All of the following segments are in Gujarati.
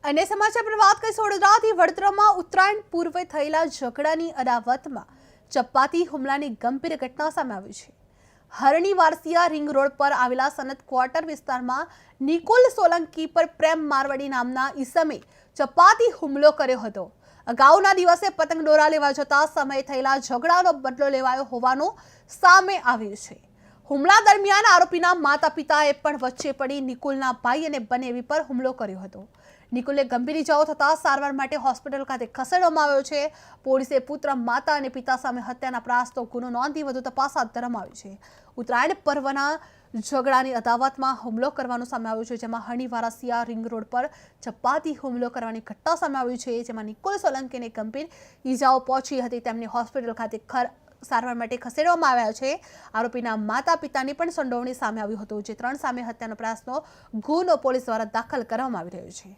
અને સમાચાર પર વાત કરીશું વડોદરાથી વડોદરામાં ઉત્તરાયણ પૂર્વે થયેલા ઝઘડાની અદાવતમાં ચપ્પાથી હુમલાની ગંભીર ઘટના સામે આવી છે। હરણી વારસિયા રિંગ રોડ પર આવેલા સનત ક્વાર્ટર વિસ્તારમાં નિકોલ સોલંકી પર પ્રેમ મારવાડી નામના ઈસમે ચપ્પાથી હુમલો કર્યો હતો। અગાઉના દિવસે પતંગ દોરા લેવા જતા સમયે થયેલા ઝઘડાનો બદલો લેવાયો હોવાનું સામે આવ્યું છે। હુમલા દરમિયાન આરોપીના માતા પિતાએ પણ વચ્ચે પડી નિકુલના ભાઈ અને બનેવી પર હુમલો કર્યો હતો। નિકુલને ગંભીર ઇજાઓ થતા સારવાર માટે હોસ્પિટલ ખાતે ખસેડવામાં આવ્યો છે। પોલીસે પુત્ર માતા અને પિતા સામે હત્યાના પ્રયાસનો ગુનો નોંધી વધુ તપાસ હાથ ધરવામાં આવી છે। ઉત્તરાયણ પર્વના ઝઘડાની અદાવતમાં હુમલો કરવાનું સામે આવ્યું છે, જેમાં હરણી વારસિયા રિંગ રોડ પર ચપ્પાથી હુમલો કરવાની ઘટના સામે આવી છે, જેમાં નિકોલ સોલંકીને ગંભીર ઇજાઓ પહોંચી હતી। તેમને હોસ્પિટલ ખાતે સારવાર માટે ખસેડવામાં આવ્યા છે। આરોપીના માતા પિતાની પણ સંડોવણી સામે આવ્યું હતું, જે 3 સામે હત્યાનો પ્રયાસનો ગુનો પોલીસ દ્વારા દાખલ કરવામાં આવી રહ્યો છે।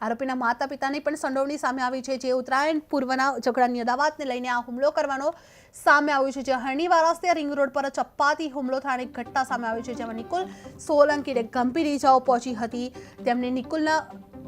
આરોપીના માતા પિતાની પણ સંડોવણી સામે આવી છે, જે ઉત્તરાયણ પૂર્વના ઝઘડાની અદાવતને લઈને આ હુમલો કરવાનો સામે આવ્યું છે। જે હરણી વારસિયા રિંગ રોડ પર ચપ્પાથી હુમલો થવાની ઘટના સામે આવી છે, જેમાં નિકોલ સોલંકીને ગંભીર ઇજાઓ પહોંચી હતી। તેમને નિકોલના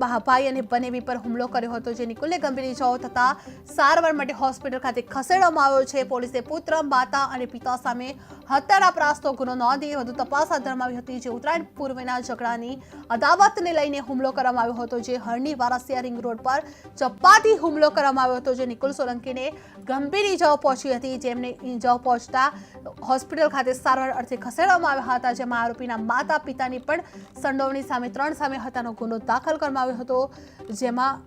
ભાઈ અને બનેવી પર હુમલો કર્યો હતો, જે નિકોલને ગંભીર ઇજાઓ થતા સારવાર માટે હોસ્પિટલ ખાતે ખસેડવામાં આવ્યો છે। પોલીસે પુત્ર માતા અને પિતા સામે હત્યાના પ્રયાસનો ગુનો નોંધી વધુ તપાસ હાથ ધરવામાં આવી હતી। જે ઉત્તરાયણ પૂર્વેના ઝઘડાની અદાવતને લઈને હુમલો કરવામાં આવ્યો હતો, જે હરણી વારસિયા રિંગ રોડ પર ચપ્પાથી હુમલો કરવામાં આવ્યો હતો, જે નિકોલ સોલંકીને ગંભીર ઇજાઓ પહોંચી હતી, જેમને ઇજાઓ પહોંચતા હોસ્પિટલ ખાતે સારવાર અર્થે ખસેડવામાં આવ્યા હતા। જેમાં આરોપીના માતા પિતાની પણ સંડોવણી સામે 3 સામે હત્યાનો ગુનો દાખલ કરવામાં આવ્યો હતો, જેમાં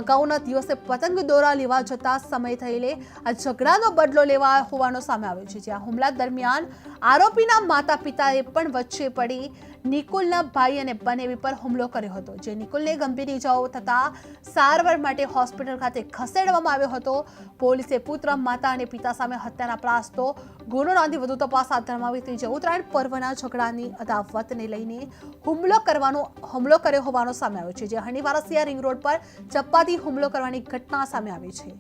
અગાઉના દિવસે પતંગ દોરા લેવા જતા સમય થયેલે આ ઝઘડાનો બદલો લેવા હોવાનો સામે આવ્યો છે। જ્યાં હુમલા દરમિયાન આરોપીના માતા પિતાએ પણ વચ્ચે પડી નિકોલના ભાઈ અને બનેવી પર હુમલો કર્યો હતો, જે નિકોલને ગંભીર ઇજાઓ થતા સારવાર માટે હોસ્પિટલ ખાતે ખસેડવામાં આવ્યો હતો। પોલીસે પુત્ર માતા અને પિતા સામે હત્યાના પ્રયાસનો ગુનો નોંધી વધુ તપાસ હાથ ધરવામાં આવી હતી। જે ઉત્તરાયણ પર્વના ઝઘડાની અદાવતને લઈને હુમલો કર્યો હોવાનો સામે આવ્યો છે, જે હરણી વારસિયા રિંગ રોડ પર ચપ્પાથી હુમલો કરવાની ઘટના સામે આવી છે।